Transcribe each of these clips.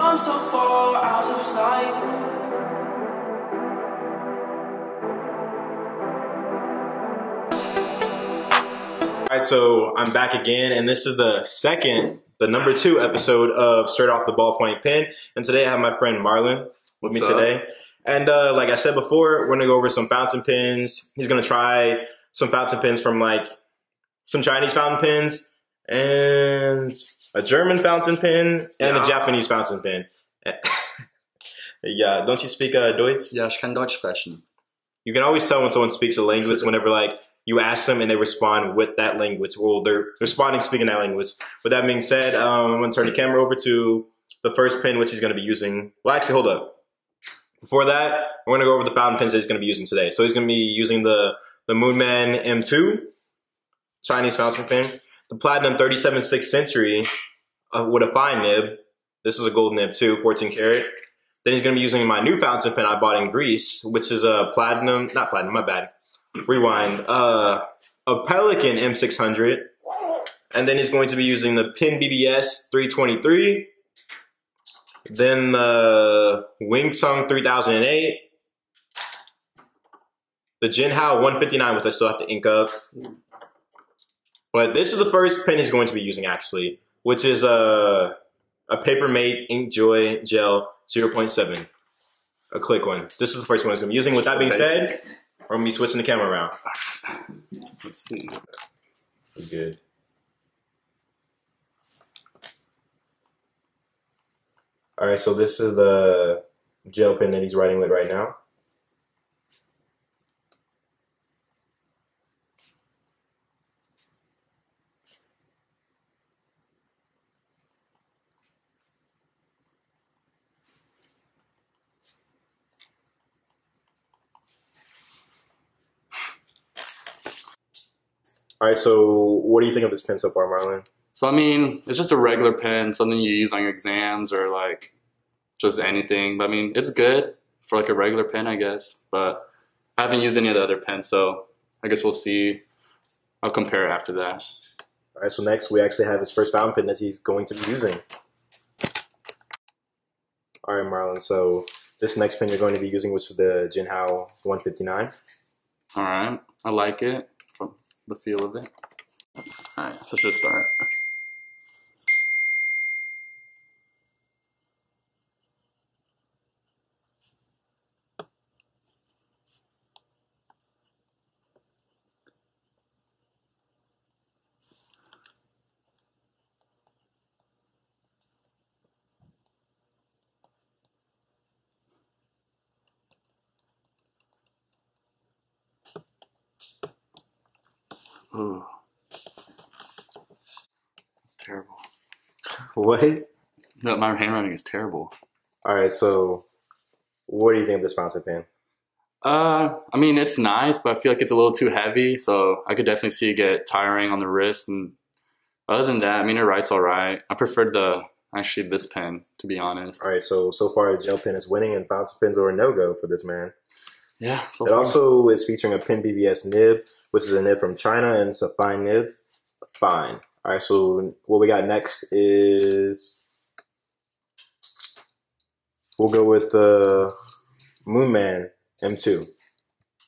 I'm so far out of sight. Alright, so I'm back again, and this is the number 2 episode of Straight Off the Ballpoint Pen. And today I have my friend Marlon with me today. And like I said before, we're gonna go over some fountain pens. He's gonna try some fountain pens from like some Chinese fountain pens and a German fountain pen and a Japanese fountain pen. Yeah, don't you speak Deutsch? Ja, ich kann Deutsch sprechen. You can always tell when someone speaks a language whenever like you ask them and they respond with that language. Well, they're responding speaking that language. With that being said, I'm going to turn the camera over to the first pen, which he's going to be using. Well, actually, hold up. Before that, we're going to go over the fountain pens that he's going to be using today. So he's going to be using the Moonman M2 Chinese fountain pen, the Platinum 37 6th Century with a fine nib. This is a gold nib too, 14 karat. Then he's going to be using my new fountain pen I bought in Greece, which is a platinum, not platinum, my bad. Rewind, a Pelikan M600, and then he's going to be using the PenBBS 323, then the Wingsung 3008, the Jinhao 159, which I still have to ink up. But this is the first pen he's going to be using actually, which is a Papermate Inkjoy Gel 0.7, a click one. This is the first one he's going to be using. With that being said, we're going to be switching the camera around. Let's see. Good. All right, so this is the gel pen that he's writing with right now. All right, so what do you think of this pen so far, Marlon? So, I mean, it's just a regular pen, something you use on your exams or like just anything. But I mean, it's good for like a regular pen, I guess. But I haven't used any of the other pens, so I guess we'll see. I'll compare it after that. All right, so next we actually have his first fountain pen that he's going to be using. All right, Marlon, so this next pen you're going to be using, which is the Jinhao 159. All right, I like it from the feel of it. All right, so let's just start. Ooh. It's terrible. What? No, my handwriting is terrible. All right, so what do you think of this fountain pen? I mean, it's nice, but I feel like it's a little too heavy, so I could definitely see it get tiring on the wrist. And other than that, I mean, it writes all right. I preferred actually this pen, to be honest. All right, so far the gel pen is winning, and fountain pens are a no-go for this man. Yeah. It also is featuring a PenBBS nib, which is a nib from China, and it's a fine nib. Fine. All right, so what we got next is we'll go with the Moonman M2.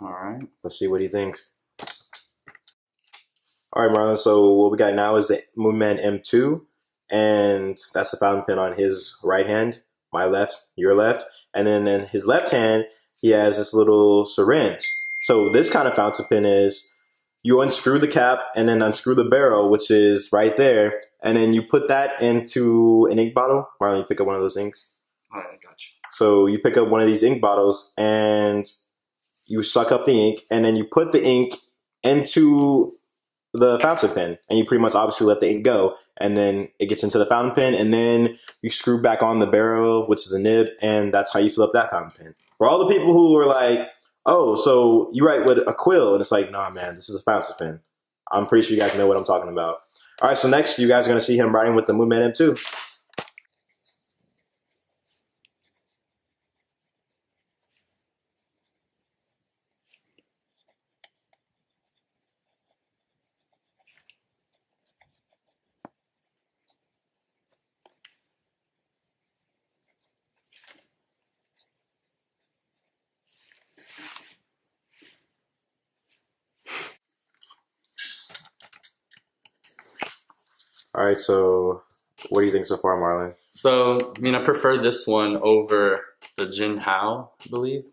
All right. Let's see what he thinks. All right, Marlon, so what we got now is the Moonman M2, and that's the fountain pen on his right hand, my left, your left, and then in his left hand, he has this little syringe. So this kind of fountain pen is you unscrew the cap and then unscrew the barrel, which is right there, and then you put that into an ink bottle. Marlon, you pick up one of those inks. All right, I got you. So you pick up one of these ink bottles and you suck up the ink, and then you put the ink into the fountain pen, and you pretty much obviously let the ink go, and then it gets into the fountain pen, and then you screw back on the barrel, which is the nib, and that's how you fill up that fountain pen. For all the people who were like, oh, so you write with a quill, and it's like, nah, man, this is a fountain pen. I'm pretty sure you guys know what I'm talking about. All right, so next you guys are going to see him writing with the Moonman M2. All right, so what do you think so far, Marlon? So, I mean, I prefer this one over the Jinhao, I believe.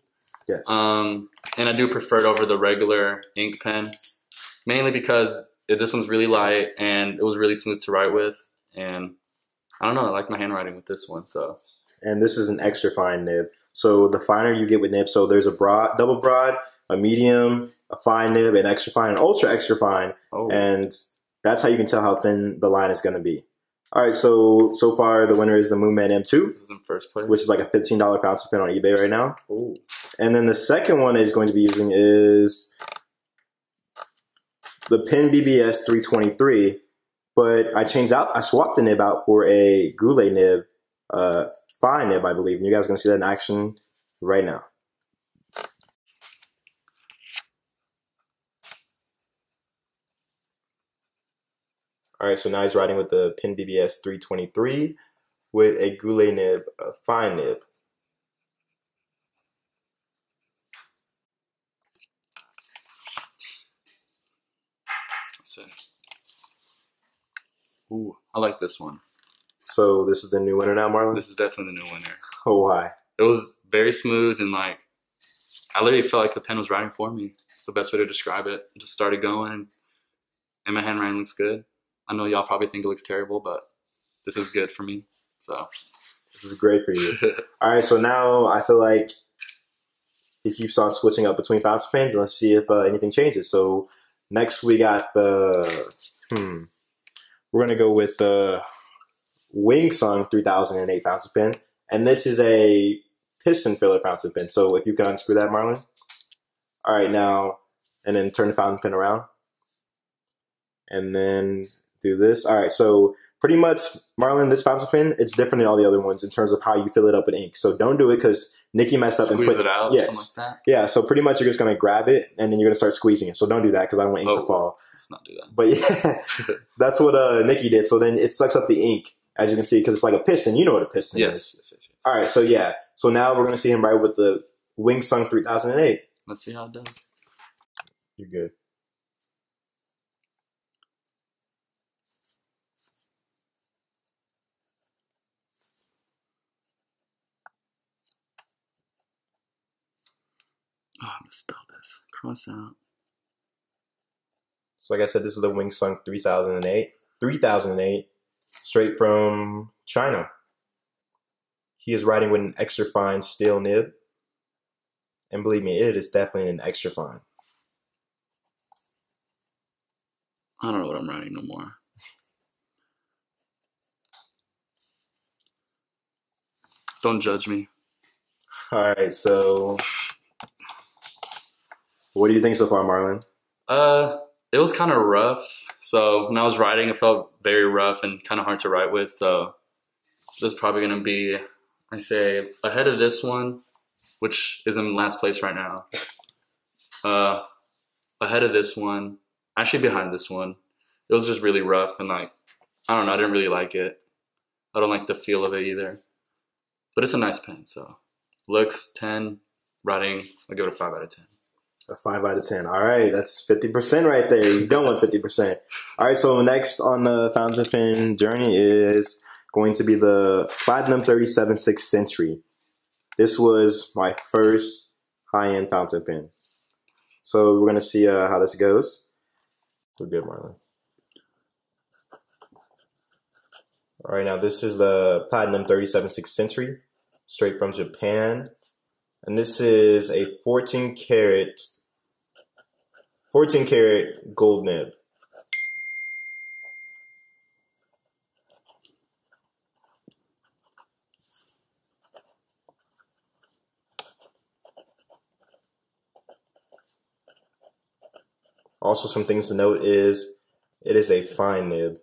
Yes. And I do prefer it over the regular ink pen, mainly because this one's really light and it was really smooth to write with. And I don't know, I like my handwriting with this one. So. And this is an extra fine nib. So the finer you get with nib, so there's a broad, double broad, a medium, a fine nib, an extra fine, an ultra extra fine. Oh. And that's how you can tell how thin the line is going to be. All right, so far the winner is the Moonman M2. This is in first place. Which is like a $15 fountain pen on eBay right now. Ooh. And then the second one is going to be using is the PenBBS 323. But I swapped the nib out for a Goulet nib, fine nib, I believe. And you guys are going to see that in action right now. All right, so now he's writing with the PenBBS 323 with a Goulet nib, a fine nib. Let's see. Ooh, I like this one. So this is the new winner now, Marlon? This is definitely the new winner. Oh, why? It was very smooth and like, I literally felt like the pen was writing for me. It's the best way to describe it. It just started going and my handwriting looks good. I know y'all probably think it looks terrible, but this is good for me. So this is great for you. All right, so now I feel like he keeps on switching up between fountain pens, and let's see if anything changes. So next we got the we're gonna go with the Wing Sung 3008 fountain pen, and this is a piston filler fountain pen. So if you can unscrew that, Marlon. All right, now and then turn the fountain pen around, and then do this. All right, so pretty much, Marlon, this fountain pen, it's different than all the other ones in terms of how you fill it up with ink. So don't do it because Nikki messed up and squeeze it out, yes. something like that? Yeah, so pretty much you're just going to grab it and then you're going to start squeezing it. So don't do that because I don't want ink to fall. Let's not do that. But yeah, that's what Nikki did. So then it sucks up the ink, as you can see, because it's like a piston. You know what a piston is. Yes. All right, so yeah. So now we're going to see him write with the Wing Sung 3008. Let's see how it does. You're good. Oh, I'm gonna spell this. Cross out. So like I said, this is the Wing Sung 3008, straight from China. He is writing with an extra fine steel nib. And believe me, it is definitely an extra fine. I don't know what I'm writing no more. Don't judge me. All right, so what do you think so far, Marlon? It was kind of rough. So when I was writing, it felt very rough and kind of hard to write with. So this is probably going to be, I say, ahead of this one, which is in last place right now. Ahead of this one, actually behind this one. It was just really rough and like, I don't know, I didn't really like it. I don't like the feel of it either. But it's a nice pen, so. Looks 10, writing, I give it a 5 out of 10. A 5 out of 10. All right, that's 50% right there. You don't want 50%. All right, so next on the fountain pen journey is going to be the Platinum 37 6th Century. This was my first high-end fountain pen. So we're going to see how this goes. We're good, Marlon. All right, now this is the Platinum 37 6th Century, straight from Japan. And this is a 14 karat gold nib. Also, some things to note is it is a fine nib.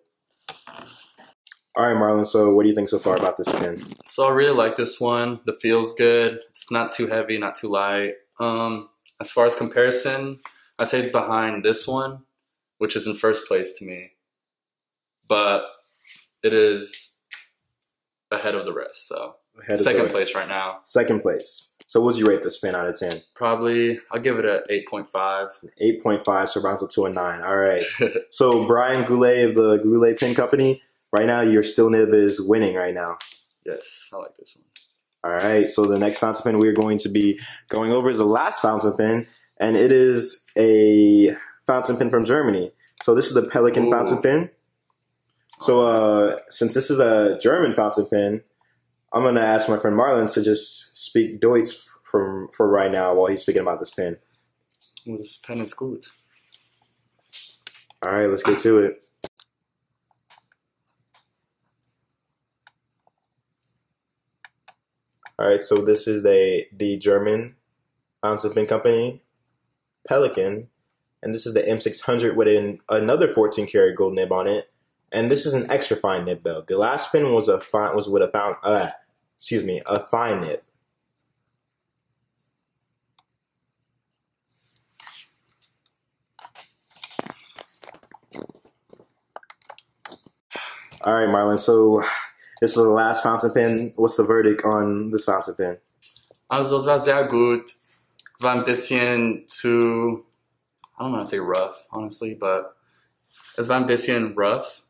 All right, Marlon, so what do you think so far about this pen? So I really like this one. The feel's good. It's not too heavy, not too light. As far as comparison, I say it's behind this one, which is in first place to me. But it is ahead of the rest, so. Second place right now. Second place. So what would you rate this pen out of 10? Probably, I'll give it a 8.5. 8.5, so rounds up to a 9. All right. So Brian Goulet of the Goulet Pen Company, right now your still nib is winning right now. Yes, I like this one. All right, so the next fountain pen we're going to be going over is the last fountain pen, and it is a fountain pen from Germany. So this is the Pelikan fountain pen. So since this is a German fountain pen, I'm going to ask my friend Marlon to just speak Deutsch for right now while he's speaking about this pen. Well, this pen is good. All right, let's get to it. All right, so this is the German fountain pen company, Pelikan, and this is the M600 with another 14 karat gold nib on it, and this is an extra fine nib though. The last pen was with a fine nib. All right, Marlon. So this is the last fountain pen. What's the verdict on this fountain pen? Also, es war sehr gut. Es war ein bisschen zu, I don't want to say rough, honestly, but es war ein bisschen rough.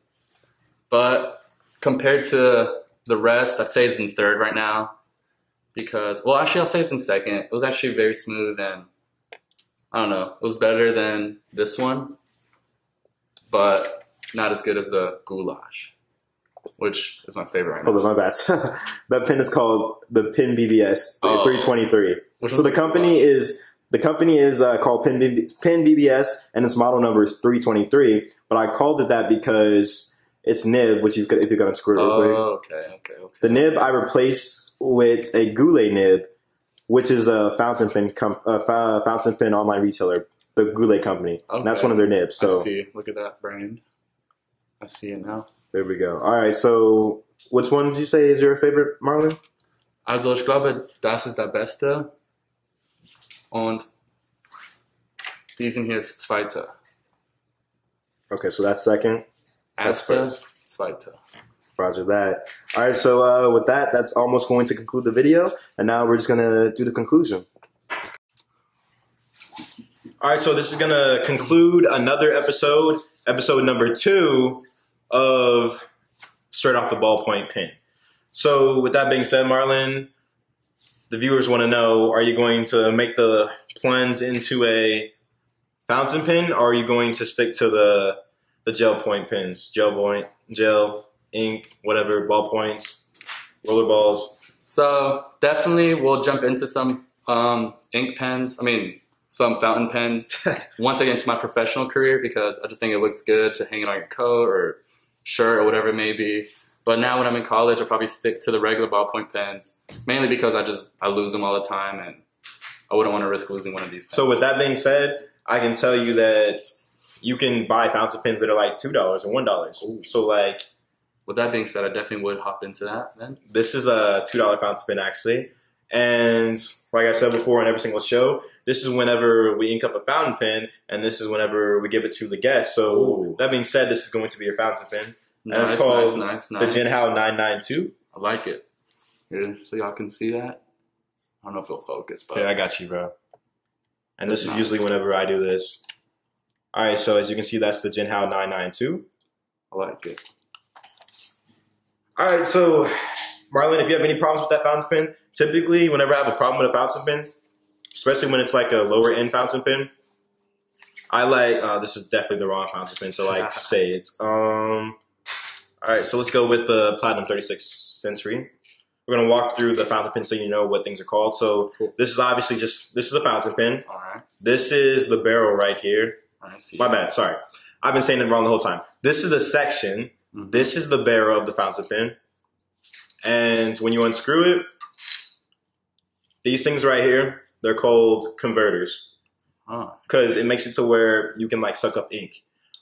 But compared to the rest, I'd say it's in third right now. Because, well, actually, I'll say it's in second. It was actually very smooth and, I don't know, it was better than this one. But not as good as the goulash, which is my favorite right now. Oh, my bad. That pen is called the PenBBS 323. So the company is called PenBBS, and its model number is 323. But I called it that because it's nib, which if you're gonna screw it real quick. Okay. The nib I replaced with a Goulet nib, which is a fountain pen online retailer, the Goulet company. Okay. And that's one of their nibs. So I see. Look at that brand. I see it now. There we go. All right. So which one did you say is your favorite, Marlon? Also, ich glaube, das ist der beste. Und diesen hier ist zweiter. Okay, so that's second. Erster, zweiter. Roger that. All right, so with that, that's almost going to conclude the video. And now we're just going to do the conclusion. All right, so this is going to conclude another episode number 2 of Straight Off the Ballpoint pen. So with that being said, Marlon, the viewers want to know, are you going to make the plunge into a fountain pen, or are you going to stick to the gel point pens? Gel, ink, whatever, ballpoints, roller balls. So definitely we'll jump into some ink pens. I mean, some fountain pens once I get into my professional career, because I just think it looks good to hang it on your coat or shirt or whatever it may be. But now when I'm in college, I'll probably stick to the regular ballpoint pens, mainly because I lose them all the time, and I wouldn't want to risk losing one of these pens. So with that being said, I can tell you that you can buy fountain pens that are like $2 and $1. Ooh. So like, with that being said, I definitely would hop into that then. This is a $2 fountain pen actually. And like I said before on every single show, this is whenever we ink up a fountain pen, and this is whenever we give it to the guest. So that being said, this is going to be your fountain pen. And it's called nice. the Jinhao 992. I like it. Here, so y'all can see that. I don't know if it'll focus, but yeah, I got you, bro. And this is usually whenever I do this. All right, so as you can see, that's the Jinhao 992. I like it. All right, so Marlon, if you have any problems with that fountain pen, typically whenever I have a problem with a fountain pen, especially when it's like a lower end fountain pen, I like, this is definitely the wrong fountain pen to like say it. All right, so let's go with the Platinum 36th Century. We're gonna walk through the fountain pen so you know what things are called. So this is obviously this is a fountain pen. All right. This is the barrel right here. I see. My bad, sorry. I've been saying it wrong the whole time. This is the section. Mm-hmm. This is the barrel of the fountain pen. And when you unscrew it, these things right here, they're called converters. Because it makes it to where you can like suck up ink.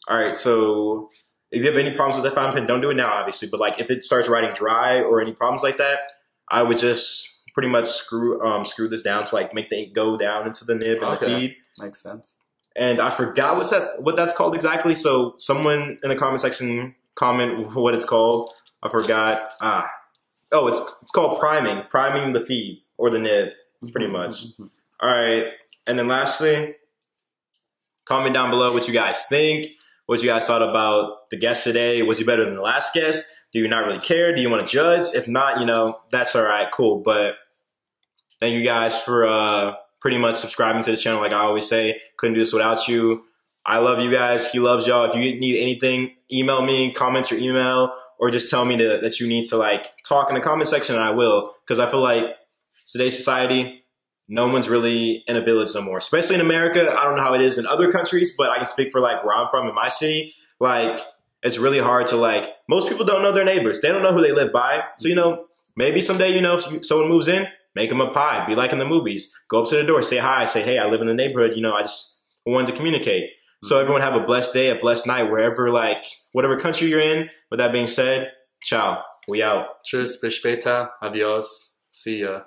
All right, so if you have any problems with that fountain pen, don't do it now, obviously. But like if it starts writing dry or any problems like that, I would just pretty much screw this down to like make the ink go down into the nib and the feed. Makes sense. And I forgot what that's called exactly. So someone in the comment section comment what it's called. I forgot. Oh, it's called priming the feed or the nib, pretty much. All right, and then lastly, comment down below what you guys think. what you guys thought about the guest today. Was he better than the last guest? Do you not really care? Do you want to judge? If not, you know, that's all right, cool. But thank you guys for pretty much subscribing to this channel. Like I always say, couldn't do this without you. I love you guys. He loves y'all. If you need anything, email me, comment your email, or just tell me that you need to like talk in the comment section, and I will. Because I feel like today's society, no one's really in a village no more. Especially in America. I don't know how it is in other countries, but I can speak for like where I'm from in my city. Like it's really hard to like, most people don't know their neighbors. They don't know who they live by. So, you know, maybe someday, you know, if someone moves in, make them a pie. Be like in the movies. Go up to the door, say hi, say, hey, I live in the neighborhood. You know, I just wanted to communicate. So everyone have a blessed day, a blessed night, wherever, like, whatever country you're in. With that being said, ciao. We out. Tschüss, bis später, adios, see ya.